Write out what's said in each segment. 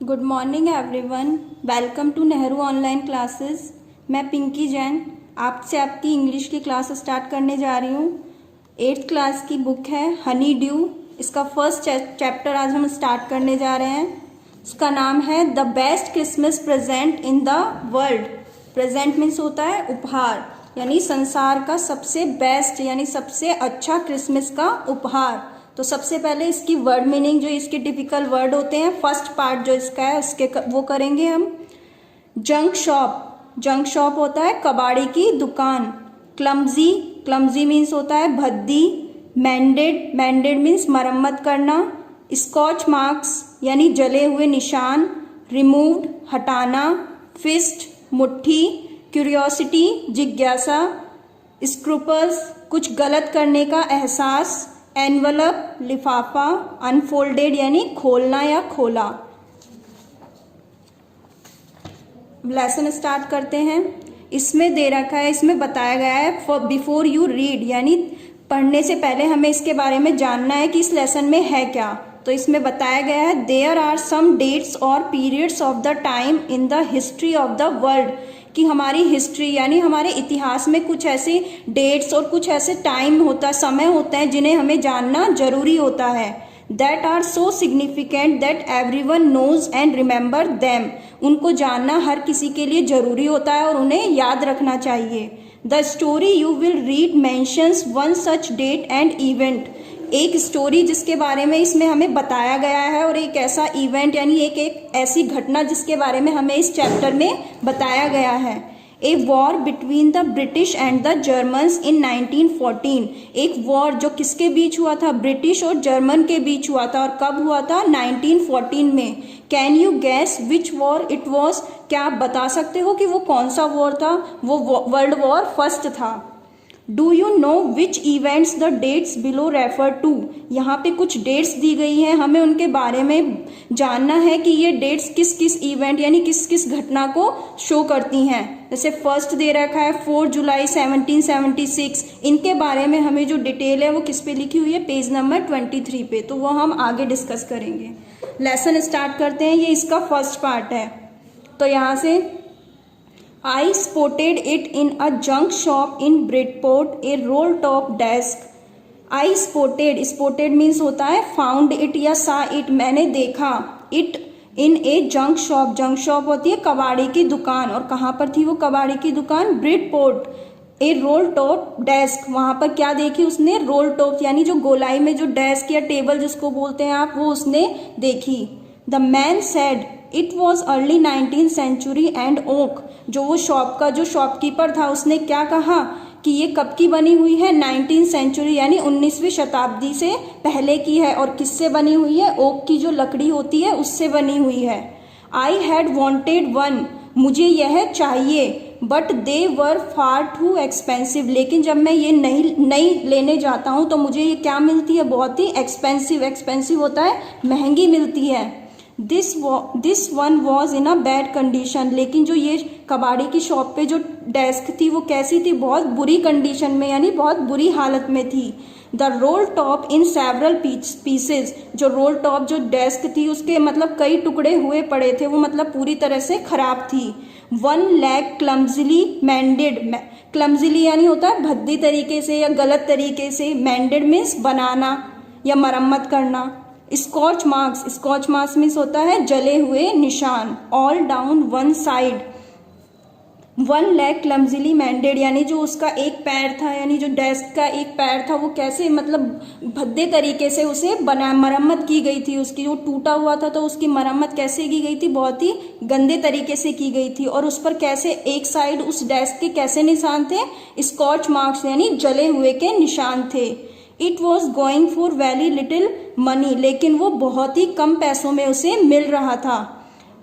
Good morning everyone, welcome to Nehru online classes. मैं पिंकी जैन आपसे आपकी इंग्लिश की क्लास स्टार्ट करने जा रही हूँ। 8th क्लास की बुक है हनी ड्यू। इसका फर्स्ट चैप्टर आज हम स्टार्ट करने जा रहे हैं। इसका नाम है the best Christmas present in the world. Present means होता है उपहार, यानी संसार का सबसे बेस्ट यानी सबसे अच्छा क्रिसमस का उपहार। तो सबसे पहले इसकी वर्ड मीनिंग, जो इसके टिपिकल वर्ड होते हैं, फर्स्ट पार्ट जो इसका है उसके वो करेंगे हम। जंक शॉप, जंक शॉप होता है कबाड़ी की दुकान। क्लमजी, क्लमजी मीन्स होता है भद्दी। मैंडेड, मैंडेड मीन्स मरम्मत करना। स्कॉच मार्क्स यानी जले हुए निशान। रिमूव्ड, हटाना। फिस्ट, मुट्ठी। क्यूरियोसिटी, जिज्ञासा। स्क्रूपल्स, कुछ गलत करने का एहसास। एनवलप, लिफाफा। अनफोल्डेड यानी खोलना या खोला। लेसन स्टार्ट करते हैं। इसमें दे रखा है, इसमें बताया गया है फॉर बिफोर यू रीड, यानी पढ़ने से पहले हमें इसके बारे में जानना है कि इस लेसन में है क्या। तो इसमें बताया गया है देयर आर सम डेट्स और periods of the time in the history of the world, कि हमारी हिस्ट्री यानी हमारे इतिहास में कुछ ऐसे डेट्स और कुछ ऐसे टाइम होता है, समय होता है जिन्हें हमें जानना जरूरी होता है। That are so significant that everyone knows and remember them, उनको जानना हर किसी के लिए जरूरी होता है और उन्हें याद रखना चाहिए। The story you will read mentions one such date and event, एक स्टोरी जिसके बारे में इसमें हमें बताया गया है और एक ऐसा इवेंट यानी एक ऐसी घटना जिसके बारे में हमें इस चैप्टर में बताया गया है। A war between the British and the Germans in 1914, एक वॉर जो किसके बीच हुआ था, ब्रिटिश और जर्मन के बीच हुआ था। और कब हुआ था, 1914 में। Can you gas which war it was, क्या आप बता सकते हो कि वो कौन सा वॉर था? वो वर्ल्ड वॉर फर्स्ट था। Do you know which events the dates below refer to, यहाँ पे कुछ डेट्स दी गई हैं, हमें उनके बारे में जानना है कि ये डेट्स किस किस इवेंट यानी किस किस घटना को शो करती हैं। जैसे फर्स्ट दे रखा है 4 जुलाई 1776, इनके बारे में हमें जो डिटेल है वो किस पे लिखी हुई है, पेज नंबर 23 पे, तो वो हम आगे डिस्कस करेंगे। लेसन स्टार्ट करते हैं, ये इसका फर्स्ट पार्ट है। तो यहाँ से I spotted it in a junk shop in Bridport, a roll top desk. I spotted, spotted means होता है found it या saw it, मैंने देखा। it in a junk shop, junk shop होती है कबाड़ी की दुकान, और कहाँ पर थी वो कबाड़ी की दुकान, Bridport। ए रोल टॉप डेस्क, वहां पर क्या देखी उसने, रोल टॉप यानी जो गोलाई में जो डेस्क या टेबल जिसको बोलते हैं आप, वो उसने देखी। The man said it was early 19th century and oak, जो वो शॉप का जो शॉपकीपर था उसने क्या कहा कि ये कब की बनी हुई है, 19th सेंचुरी यानी 19वीं शताब्दी से पहले की है। और किससे बनी हुई है, ओक की जो लकड़ी होती है उससे बनी हुई है। आई हैड वॉन्टेड वन, मुझे यह चाहिए, but they were far too expensive, लेकिन जब मैं ये नहीं लेने जाता हूँ तो मुझे ये क्या मिलती है, बहुत ही एक्सपेंसिव, एक्सपेंसिव होता है महंगी मिलती है। This one was in a bad condition, लेकिन जो ये कबाड़ी की शॉप पे जो डेस्क थी वो कैसी थी, बहुत बुरी कंडीशन में यानी बहुत बुरी हालत में थी। The role top in several pieces, जो रोल टॉप जो डेस्क थी उसके मतलब कई टुकड़े हुए पड़े थे, वो मतलब पूरी तरह से खराब थी। 1 leg क्लमजिली मैंडेड, क्लमजिली यानी होता है भद्दी तरीके से या गलत तरीके से। मैंडेड मीन्स बनाना या मरम्मत करना। Scotch marks, scotch marks means होता है जले हुए निशान। All down one side, 1 leg clumsily mended यानी जो उसका एक पैर था यानी जो डेस्क का एक पैर था वो कैसे मतलब भद्दे तरीके से उसे मरम्मत की गई थी। उसकी जो टूटा हुआ था तो उसकी मरम्मत कैसे की गई थी, बहुत ही गंदे तरीके से की गई थी। और उस पर कैसे एक साइड उस डेस्क के कैसे निशान थे, स्कॉच मार्क्स यानी जले हुए के निशान थे। It was going for very little money, लेकिन वो बहुत ही कम पैसों में उसे मिल रहा था।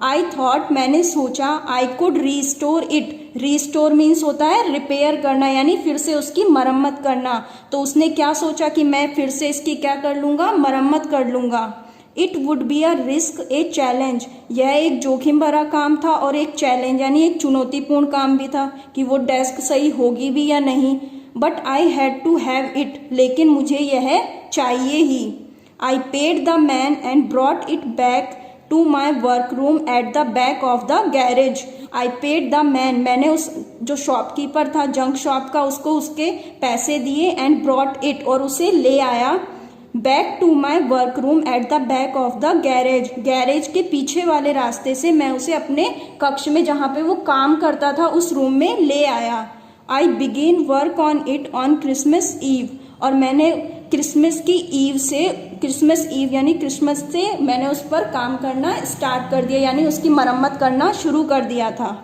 आई थॉट, मैंने सोचा, I could restore it, restore means होता है रिपेयर करना यानी फिर से उसकी मरम्मत करना। तो उसने क्या सोचा कि मैं फिर से इसकी क्या कर लूँगा, मरम्मत कर लूँगा। It would be a risk a challenge, यह एक जोखिम भरा काम था और एक चैलेंज यानी एक चुनौतीपूर्ण काम भी था कि वो डेस्क सही होगी भी या नहीं। But I had to have it, लेकिन मुझे यह चाहिए ही। I paid the man and brought it back to my work room at the back of the garage. I paid the man, मैंने उस जो शॉपकीपर था जंक शॉप का उसको उसके पैसे दिए। एंड ब्रॉट इट, और उसे ले आया। Back to my work room at the back of the garage, garage के पीछे वाले रास्ते से मैं उसे अपने कक्ष में जहाँ पे वो काम करता था उस रूम में ले आया। I begin work on it on Christmas Eve, और मैंने क्रिसमस की ईव से, क्रिसमस ईव यानी क्रिसमस से मैंने उस पर काम करना स्टार्ट कर दिया, यानी उसकी मरम्मत करना शुरू कर दिया था।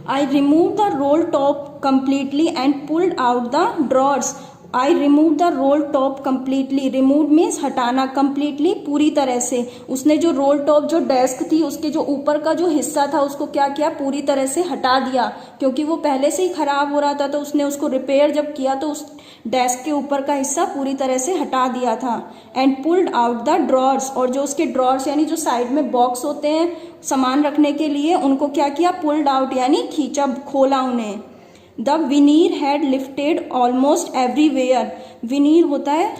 I remove the role top completely and pulled out the drawers. I remove the role top completely, remove means हटाना, कम्प्लीटली पूरी तरह से। उसने जो रोल टॉप जो डेस्क थी उसके जो ऊपर का जो हिस्सा था उसको क्या किया, पूरी तरह से हटा दिया, क्योंकि वो पहले से ही खराब हो रहा था। तो उसने उसको रिपेयर जब किया तो उस डेस्क के ऊपर का हिस्सा पूरी तरह से हटा दिया था। And pulled out the drawers, और जो उसके ड्रॉर्स यानी जो साइड में बॉक्स होते हैं सामान रखने के लिए, उनको क्या किया, पुल्ड आउट यानी खींचा, खोला उन्हें। The veneer had lifted almost everywhere, veneer होता है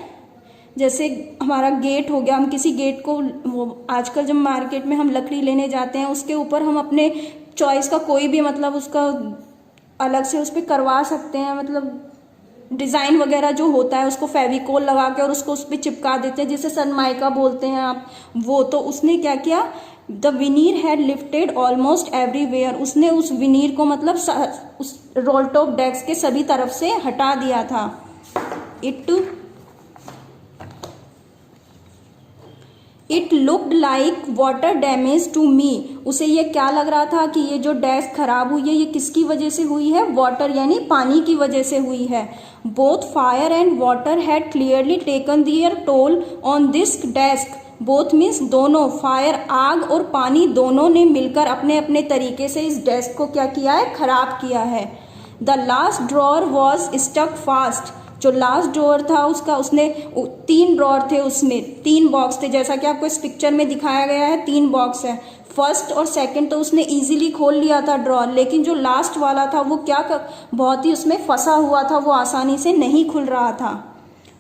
जैसे हमारा गेट हो गया, हम किसी गेट को, वो आजकल जब मार्केट में हम लकड़ी लेने जाते हैं उसके ऊपर हम अपने चॉइस का कोई भी मतलब उसका अलग से उस पर करवा सकते हैं, मतलब डिज़ाइन वगैरह जो होता है उसको फेविकोल लगा के और उसको उस पर चिपका देते हैं, जिसे सनमाइका बोलते हैं आप वो। तो उसने क्या किया, the veneer had lifted almost everywhere, उसने उस विनीर को मतलब उस रोल टॉप डेस्क के सभी तरफ से हटा दिया था। It looked like water damage to me, उसे ये क्या लग रहा था कि ये जो डेस्क खराब हुई है ये किसकी वजह से हुई है, वाटर यानी पानी की वजह से हुई है। Both fire and water had clearly taken their toll on this desk, both means दोनों, फायर आग और पानी दोनों ने मिलकर अपने अपने तरीके से इस डेस्क को क्या किया है, खराब किया है। The last drawer was stuck fast, जो लास्ट ड्रॉर था उसका, उसने 3 ड्रॉर थे, उसमें 3 बॉक्स थे, जैसा कि आपको इस पिक्चर में दिखाया गया है 3 बॉक्स है। फर्स्ट और सेकंड तो उसने इजीली खोल लिया था ड्रॉर, लेकिन जो लास्ट वाला था वो बहुत ही उसमें फंसा हुआ था, वो आसानी से नहीं खुल रहा था।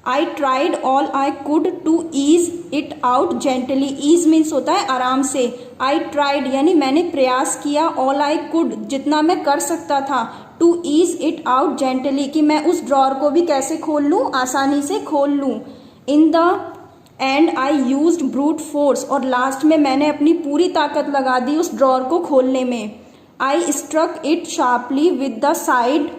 I tried all I could to ease it out gently, ease means होता है आराम से। आई ट्राइड यानी मैंने प्रयास किया, ऑल आई कुड जितना मैं कर सकता था, to ease it out gently कि मैं उस ड्रॉर को भी कैसे खोल लूँ, आसानी से खोल लूँ। In the and I used brute force, और लास्ट में मैंने अपनी पूरी ताकत लगा दी उस ड्रॉर को खोलने में। I struck it sharply with the side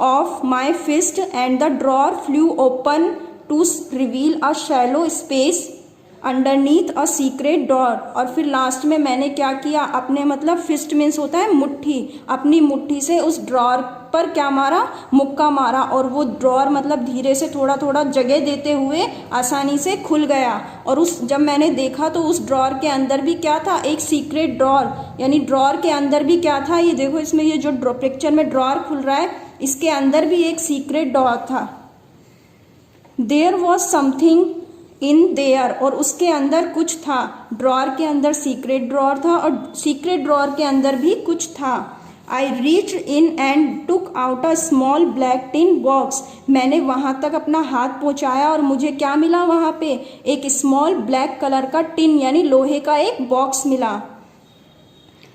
of my fist and the drawer flew open to reveal a shallow space underneath a secret door. और फिर लास्ट में मैंने क्या किया, अपने मतलब फिस्ट मीन्स होता है मुट्ठी, अपनी मुट्ठी से उस ड्रॉर पर क्या मारा, मुक्का मारा, और वो ड्रॉर मतलब धीरे से थोड़ा थोड़ा जगह देते हुए आसानी से खुल गया। और उस जब मैंने देखा तो उस ड्रॉर के अंदर भी क्या था, एक सीक्रेट ड्रॉर, यानी ड्रॉर के अंदर भी क्या था, ये देखो इसमें ये जो पिक्चर में ड्रॉर खुल रहा है इसके अंदर भी एक सीक्रेट ड्रॉर था। There was something in there, और उसके अंदर कुछ था, ड्रॉर के अंदर सीक्रेट ड्रॉर था और सीक्रेट ड्रॉर के अंदर भी कुछ था। I reach in and took out a small black tin box, मैंने वहाँ तक अपना हाथ पहुँचाया और मुझे क्या मिला वहाँ पे, एक स्मॉल ब्लैक कलर का टिन यानी लोहे का एक बॉक्स मिला।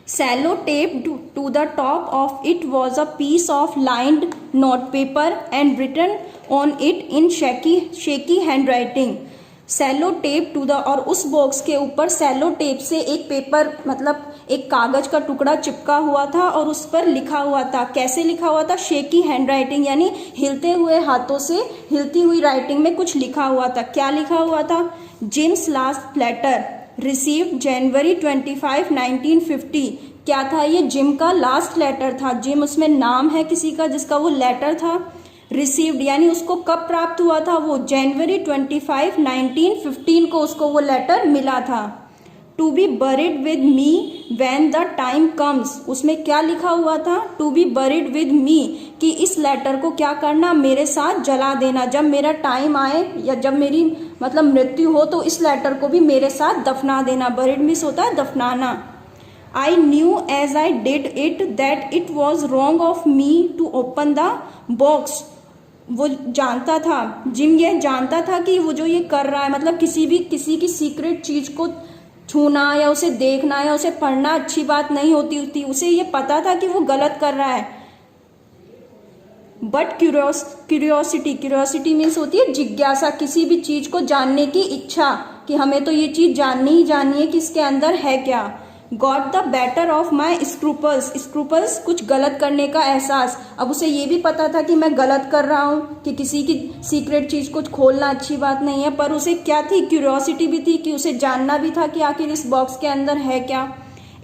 Sellotape to the top of it was a piece of lined note paper and written on it in shaky handwriting. Sellotape to the, और उस box के ऊपर सेलो टेप से एक पेपर मतलब एक कागज का टुकड़ा चिपका हुआ था और उस पर लिखा हुआ था, कैसे लिखा हुआ था, शेकी हैंड राइटिंग यानी हिलते हुए हाथों से हिलती हुई राइटिंग में कुछ लिखा हुआ था। क्या लिखा हुआ था, जिम्स लास्ट लेटर रिसीव्ड जनवरी 25, 1950। क्या था ये, जिम का लास्ट लेटर था, जिम उसमें नाम है किसी का जिसका वो लेटर था। रिसीव्ड यानी उसको कब प्राप्त हुआ था, वो जनवरी 25, 1915 को उसको वो लेटर मिला था। To be buried with me when the time comes, उसमें क्या लिखा हुआ था, to be buried with me कि इस लेटर को क्या करना, मेरे साथ जला देना, जब मेरा टाइम आए या जब मेरी मतलब मृत्यु हो तो इस लेटर को भी मेरे साथ दफना देना। बरीड मीन्स होता है दफनाना। I knew as I did it that it was wrong of me to open the box, वो जानता था, जिम यह जानता था कि वो जो ये कर रहा है मतलब किसी की सीक्रेट चीज को छूना या उसे देखना या उसे पढ़ना अच्छी बात नहीं होती थी, उसे ये पता था कि वो गलत कर रहा है। बट क्यूरियोसिटी मीन्स होती है जिज्ञासा, किसी भी चीज को जानने की इच्छा कि हमें तो ये चीज जाननी ही जाननी है कि इसके अंदर है क्या। Got the better of my scruples कुछ गलत करने का एहसास। अब उसे ये भी पता था कि मैं गलत कर रहा हूँ, कि किसी की सीक्रेट चीज को खोलना अच्छी बात नहीं है, पर उसे क्या थी, क्यूरियोसिटी भी थी कि उसे जानना भी था कि आखिर इस बॉक्स के अंदर है क्या।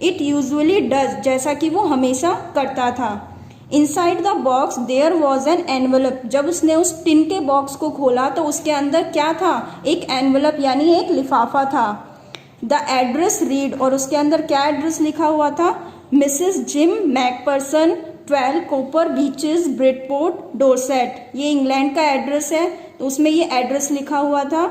इट यूजुअली डज, जैसा कि वो हमेशा करता था। Inside the box there was an envelope, जब उसने उस टिन के बॉक्स को खोला तो उसके अंदर क्या था, एक एनवलप यानी एक लिफाफा था। द एड्रेस रीड, और उसके अंदर क्या एड्रेस लिखा हुआ था, Mrs Jim McPherson 12 Copper Beeches Bridport Dorset, ये इंग्लैंड का एड्रेस है, तो उसमें ये एड्रेस लिखा हुआ था।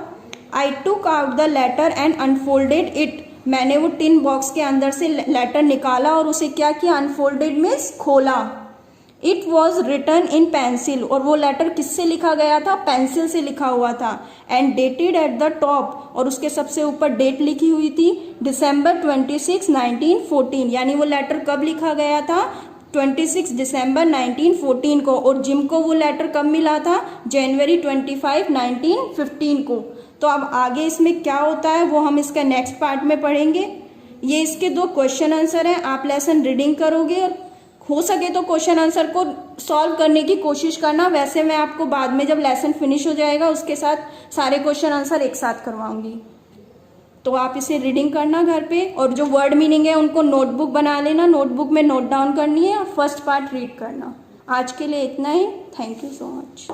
I took out the letter and unfolded it, मैंने वो टिन बॉक्स के अंदर से लेटर निकाला और उसे क्या किया, अनफोल्डेड मीन्स खोला। It was written in pencil, और वो लेटर किससे लिखा गया था, पेंसिल से लिखा हुआ था। And dated at the top, और उसके सबसे ऊपर डेट लिखी हुई थी December 26, 1914, यानी वो लेटर कब लिखा गया था, 26 दिसंबर 1914 को। और जिम को वो लेटर कब मिला था, January 25, 1915 को। तो अब आगे इसमें क्या होता है वो हम इसका नेक्स्ट पार्ट में पढ़ेंगे। ये इसके 2 क्वेश्चन आंसर हैं, आप लेसन रीडिंग करोगे और हो सके तो क्वेश्चन आंसर को सॉल्व करने की कोशिश करना। वैसे मैं आपको बाद में जब लेसन फिनिश हो जाएगा उसके साथ सारे क्वेश्चन आंसर एक साथ करवाऊंगी, तो आप इसे रीडिंग करना घर पे, और जो वर्ड मीनिंग है उनको नोटबुक बना लेना, नोटबुक में नोट डाउन करनी है और फर्स्ट पार्ट रीड करना। आज के लिए इतना ही, थैंक यू सो मच।